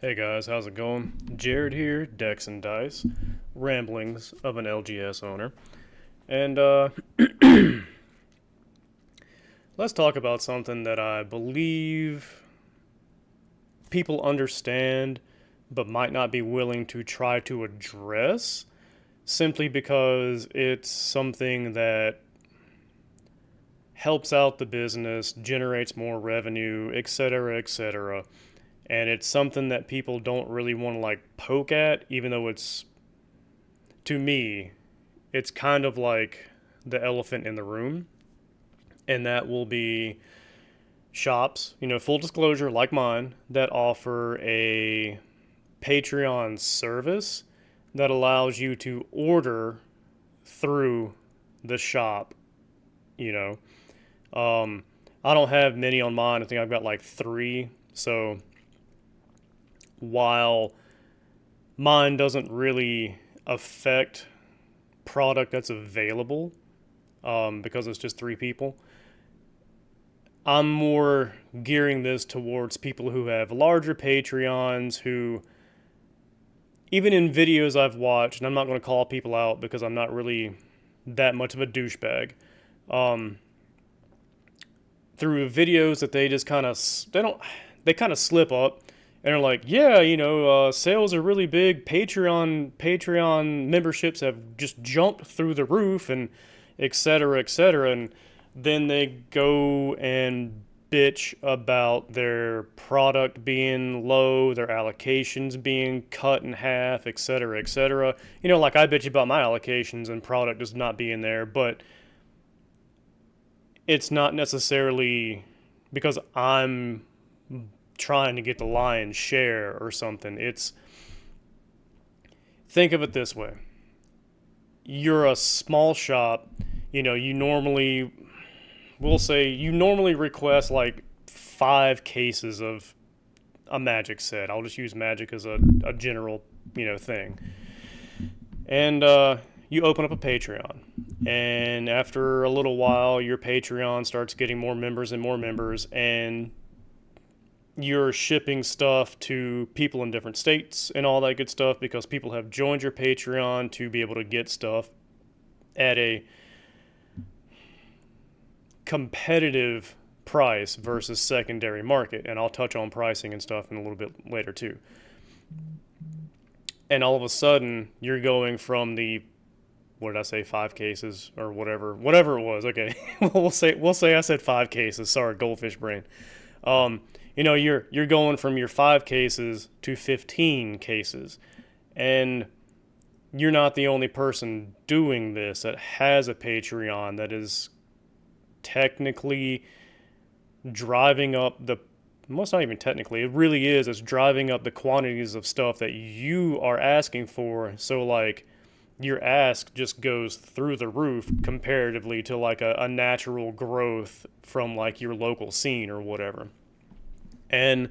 Hey guys, how's it going? Jared here, Dex and Dice, ramblings of an LGS owner. And let's talk about something that I believe people understand but might not be willing to try to address simply because it's something that helps out the business, generates more revenue, etc., etc. And it's something that people don't really want to like poke at, even though it's, to me, it's kind of like the elephant in the room, and that will be shops, full disclosure, like mine, that offer a Patreon service that allows you to order through the shop. You I don't have many on mine. I think I've got like three. So while mine doesn't really affect product that's available, because it's just three people, I'm more gearing this towards people who have larger Patreons who, even in videos I've watched, and I'm not going to call people out because I'm not really that much of a douchebag, um, through videos that they just kind of, they kind of slip up and are like, yeah, sales are really big. Patreon memberships have just jumped through the roof, and et cetera, et cetera. And then they go and bitch about their product being low, their allocations being cut in half, et cetera, et cetera. Like I bitch about my allocations and product just not being there, but it's not necessarily because I'm trying to get the lion's share or something. It's, think of it this way. You're a small shop, you normally, we'll say you normally request like 5 cases of a magic set. I'll just use magic as a general, thing. And you open up a Patreon. And after a little while, your Patreon starts getting more members and more members, and you're shipping stuff to people in different states and all that good stuff because people have joined your Patreon to be able to get stuff at a competitive price versus secondary market. And I'll touch on pricing and stuff in a little bit later too. And all of a sudden, you're going from the, what did I say, 5 cases or whatever it was. Okay, we'll say I said 5 cases. Sorry, goldfish brain. You're going from your 5 cases to 15 cases, and you're not the only person doing this that has a Patreon that is technically driving up the, well, it's not even technically, it really is, it's driving up the quantities of stuff that you are asking for. So like your ask just goes through the roof comparatively to like a natural growth from like your local scene or whatever. And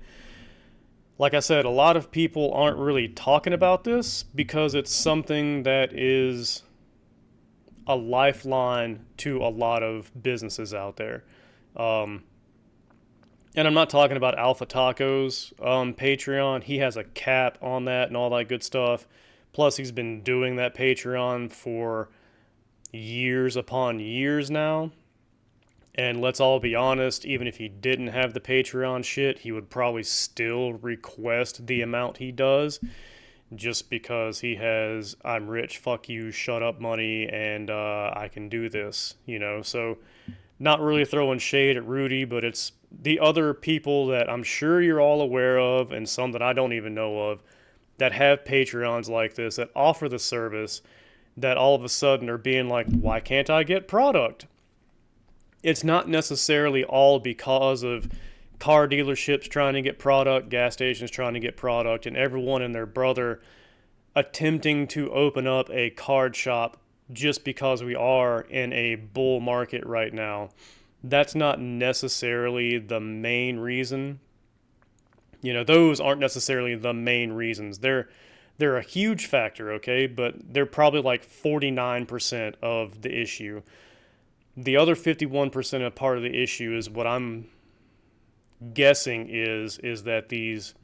like I said, a lot of people aren't really talking about this because it's something that is a lifeline to a lot of businesses out there. Um, and I'm not talking about Alpha Tacos Patreon. He has a cap on that and all that good stuff. Plus, he's been doing that Patreon for years upon years now. And let's all be honest, even if he didn't have the Patreon shit, he would probably still request the amount he does just because he has I'm rich, fuck you, shut up money, and I can do this, So, not really throwing shade at Rudy, but it's the other people that I'm sure you're all aware of, and some that I don't even know of, that have Patreons like this, that offer the service, that all of a sudden are being like, why can't I get product? It's not necessarily all because of car dealerships trying to get product, gas stations trying to get product, and everyone and their brother attempting to open up a card shop just because we are in a bull market right now. That's not necessarily the main reason. Those aren't necessarily the main reasons. They're a huge factor, okay, but they're probably like 49% of the issue. The other 51% of part of the issue is what I'm guessing is that these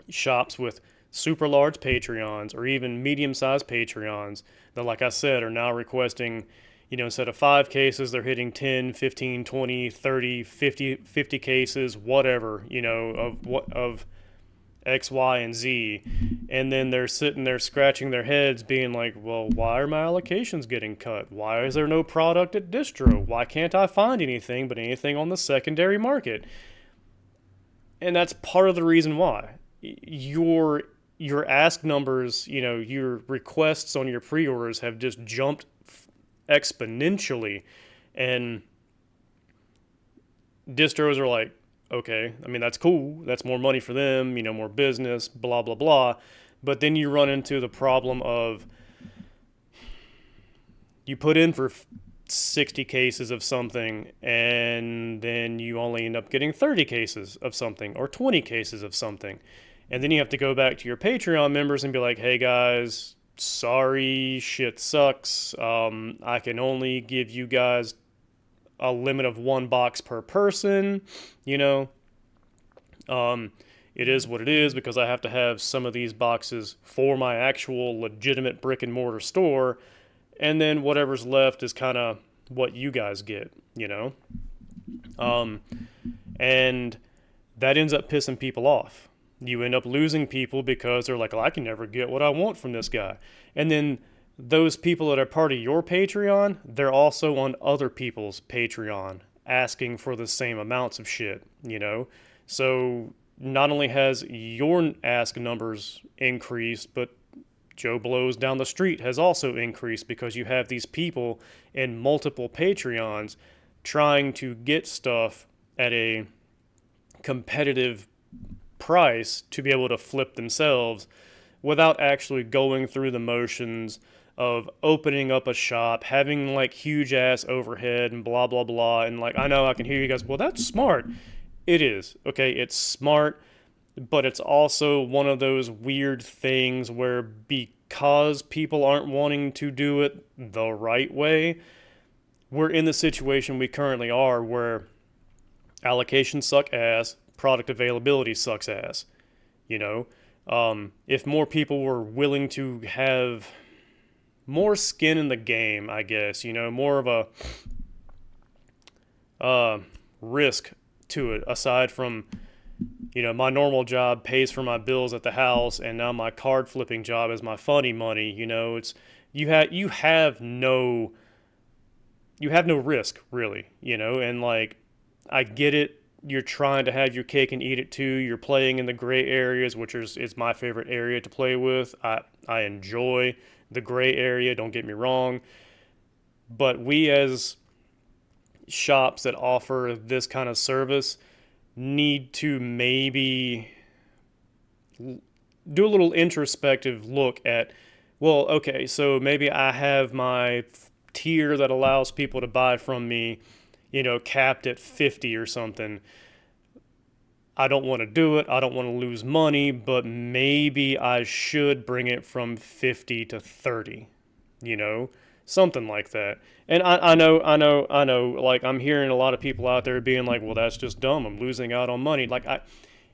shops with super large Patreons or even medium sized Patreons that, like I said, are now requesting, instead of 5 cases, they're hitting 10, 15, 20, 30, 50 cases, whatever, of X, Y, and Z. And then they're sitting there scratching their heads, being like, well, why are my allocations getting cut? Why is there no product at distro? Why can't I find anything but anything on the secondary market? And that's part of the reason why. Your ask numbers, your requests on your pre-orders have just jumped exponentially, and distros are like, okay, I mean, that's cool, that's more money for them, more business, blah blah blah. But then you run into the problem of, you put in for 60 cases of something and then you only end up getting 30 cases of something or 20 cases of something. And then you have to go back to your Patreon members and be like, hey guys, sorry, shit sucks. I can only give you guys a limit of 1 box per person, you know. It is what it is because I have to have some of these boxes for my actual legitimate brick and mortar store, and then whatever's left is kind of what you guys get, you know. And that ends up pissing people off. You end up losing people because they're like, oh, I can never get what I want from this guy. And then those people that are part of your Patreon, they're also on other people's Patreon asking for the same amounts of shit, you know? So not only has your ask numbers increased, but Joe Blow's down the street has also increased because you have these people in multiple Patreons trying to get stuff at a competitive price to be able to flip themselves without actually going through the motions of opening up a shop, having like huge ass overhead and blah blah blah. And like, I know I can hear you guys, well, that's smart. It is, okay, it's smart, but it's also one of those weird things where because people aren't wanting to do it the right way, we're in the situation we currently are where allocations suck ass, product availability sucks ass. You know, if more people were willing to have more skin in the game, I guess, more of a risk to it, aside from, my normal job pays for my bills at the house, and now my card flipping job is my funny money. It's you have no risk really, and like, I get it. You're trying to have your cake and eat it too. You're playing in the gray areas, which is my favorite area to play with. I enjoy the gray area, don't get me wrong. But we as shops that offer this kind of service need to maybe do a little introspective look at, well, okay, so maybe I have my tier that allows people to buy from me, capped at 50 or something. I don't want to do it. I don't want to lose money, but maybe I should bring it from 50 to 30, something like that. And I know, like, I'm hearing a lot of people out there being like, well, that's just dumb. I'm losing out on money. Like,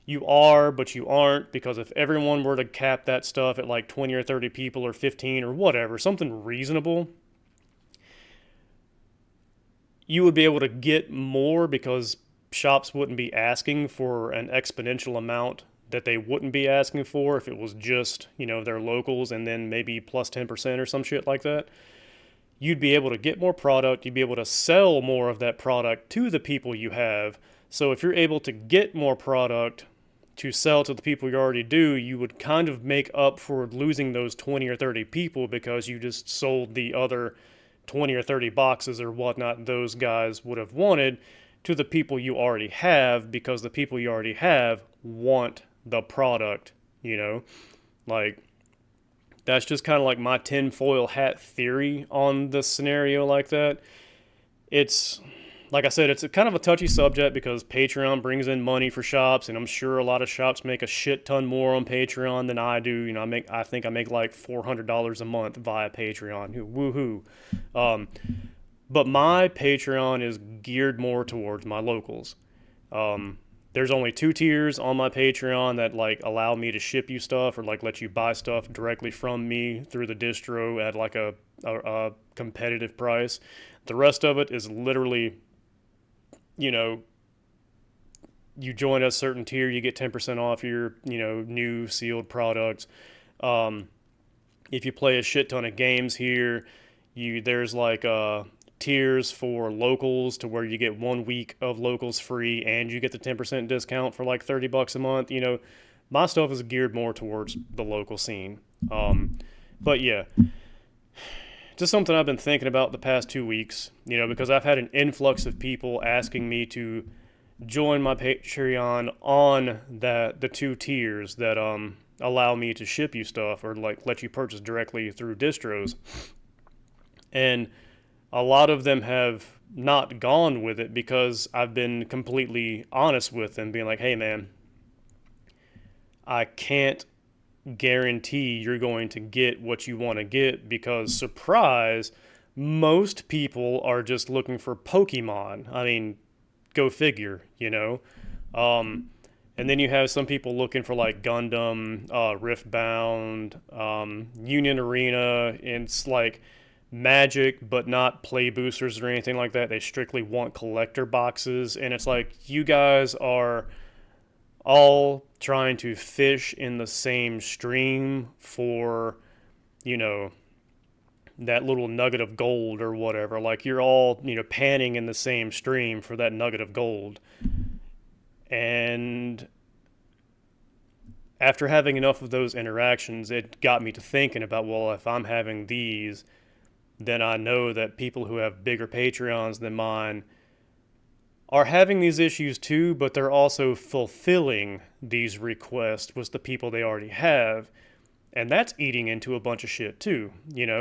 you are, but you aren't, because if everyone were to cap that stuff at like 20 or 30 people or 15 or whatever, something reasonable, you would be able to get more because shops wouldn't be asking for an exponential amount that they wouldn't be asking for if it was just, their locals and then maybe plus 10% or some shit like that. You'd be able to get more product. You'd be able to sell more of that product to the people you have. So if you're able to get more product to sell to the people you already do, you would kind of make up for losing those 20 or 30 people because you just sold the other 20 or 30 boxes or whatnot those guys would have wanted to the people you already have, because the people you already have want the product, like, that's just kind of like my tinfoil hat theory on the scenario like that. It's, like I said, it's a kind of a touchy subject because Patreon brings in money for shops, and I'm sure a lot of shops make a shit ton more on Patreon than I do. I think I make like $400 a month via Patreon. Woohoo! But my Patreon is geared more towards my locals. There's only two tiers on my Patreon that like allow me to ship you stuff or like let you buy stuff directly from me through the distro at like a competitive price. The rest of it is literally, you know, you join a certain tier, you get 10% off your, new sealed products. Um, if you play a shit ton of games here, there's like tiers for locals to where you get 1 week of locals free and you get the 10% discount for like $30 a month. My stuff is geared more towards the local scene. But yeah, just something I've been thinking about the past 2 weeks, because I've had an influx of people asking me to join my Patreon on the two tiers that allow me to ship you stuff or like let you purchase directly through distros. And a lot of them have not gone with it because I've been completely honest with them, being like, hey man, I can't guarantee you're going to get what you want to get because, surprise, most people are just looking for Pokemon. I mean, go figure, and then you have some people looking for like Gundam, Riftbound, Union Arena, and it's like Magic, but not play boosters or anything like that. They strictly want collector boxes, and it's like you guys are all trying to fish in the same stream for, you know, that little nugget of gold or whatever. Like you're all, panning in the same stream for that nugget of gold. And after having enough of those interactions, it got me to thinking about, well, if I'm having these, then I know that people who have bigger Patreons than mine are having these issues too, but they're also fulfilling these requests with the people they already have. And that's eating into a bunch of shit too,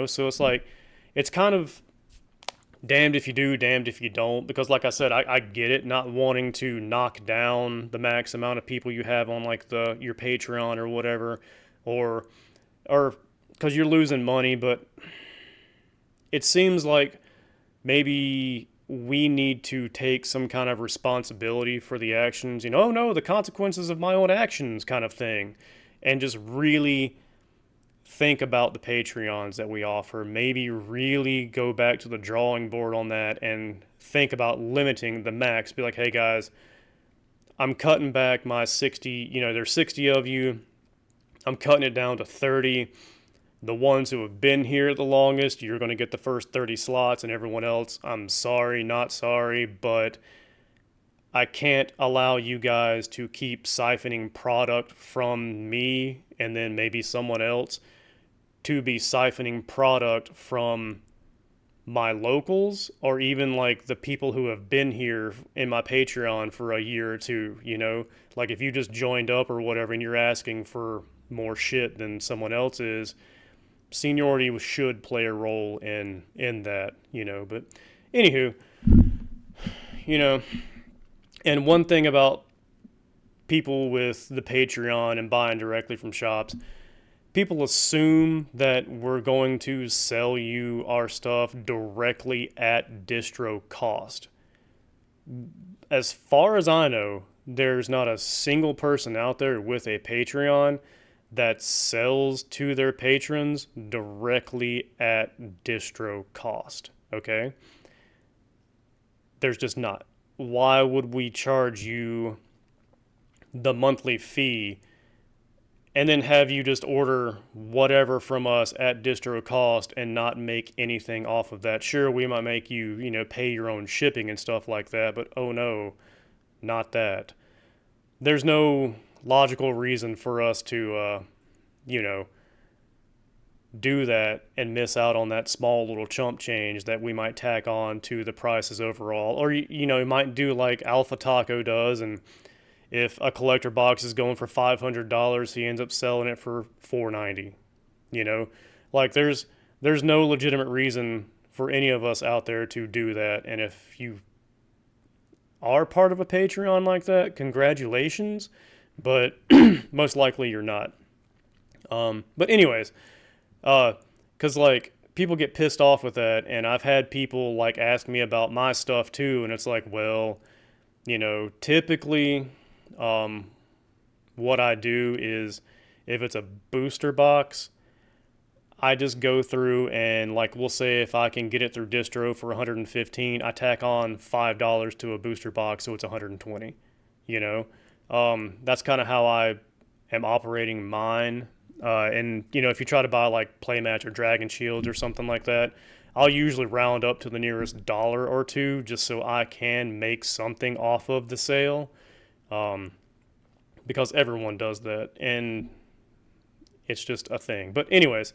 So it's like, it's kind of damned if you do, damned if you don't. Because like I said, I get it, not wanting to knock down the max amount of people you have on like your Patreon or whatever, or because you're losing money. But it seems like maybe we need to take some kind of responsibility for the actions. Oh no, the consequences of my own actions, kind of thing, and just really think about the Patreons that we offer. Maybe really go back to the drawing board on that and think about limiting the max. Be like, hey guys, I'm cutting back my 60, there's 60 of you. I'm cutting it down to 30. The ones who have been here the longest, you're going to get the first 30 slots, and everyone else, I'm sorry, not sorry, but I can't allow you guys to keep siphoning product from me and then maybe someone else to be siphoning product from my locals or even like the people who have been here in my Patreon for a year or two, Like if you just joined up or whatever and you're asking for more shit than someone else is, seniority should play a role in that, But anywho, and one thing about people with the Patreon and buying directly from shops, people assume that we're going to sell you our stuff directly at distro cost. As far as I know, there's not a single person out there with a Patreon that sells to their patrons directly at distro cost, okay? There's just not. Why would we charge you the monthly fee and then have you just order whatever from us at distro cost and not make anything off of that? Sure, we might make you, pay your own shipping and stuff like that, but oh no, not that. There's no logical reason for us to, do that and miss out on that small little chump change that we might tack on to the prices overall. Or, you might do like Alpha Taco does, and if a collector box is going for $500, he ends up selling it for $490. Like there's no legitimate reason for any of us out there to do that. And if you are part of a Patreon like that, congratulations, but most likely you're not. But anyways, because like people get pissed off with that, and I've had people like ask me about my stuff too, and it's like, well, typically What I do is, if it's a booster box, I just go through and, like, we'll say if I can get it through distro for 115, I tack on $5 to a booster box, so it's 120. You know, that's kind of how I am operating mine. And if you try to buy like Playmatch or Dragon Shields or something like that, I'll usually round up to the nearest dollar or two just so I can make something off of the sale, because everyone does that, and it's just a thing. But anyways,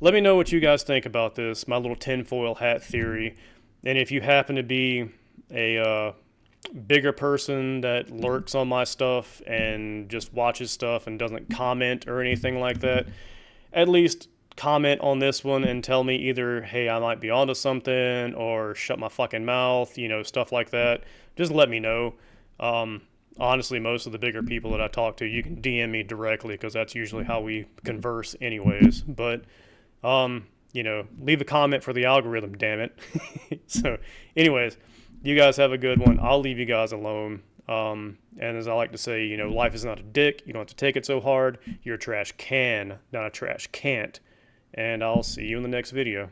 let me know what you guys think about this, my little tinfoil hat theory. And if you happen to be a bigger person that lurks on my stuff and just watches stuff and doesn't comment or anything like that, at least comment on this one and tell me either, hey, I might be onto something, or shut my fucking mouth, stuff like that. Just let me know. Honestly, most of the bigger people that I talk to, you can DM me directly, because that's usually how we converse anyways. But, leave a comment for the algorithm, damn it. So, anyways, you guys have a good one. I'll leave you guys alone. And as I like to say, life is not a dick. You don't have to take it so hard. You're a trash can, not a trash can't. And I'll see you in the next video.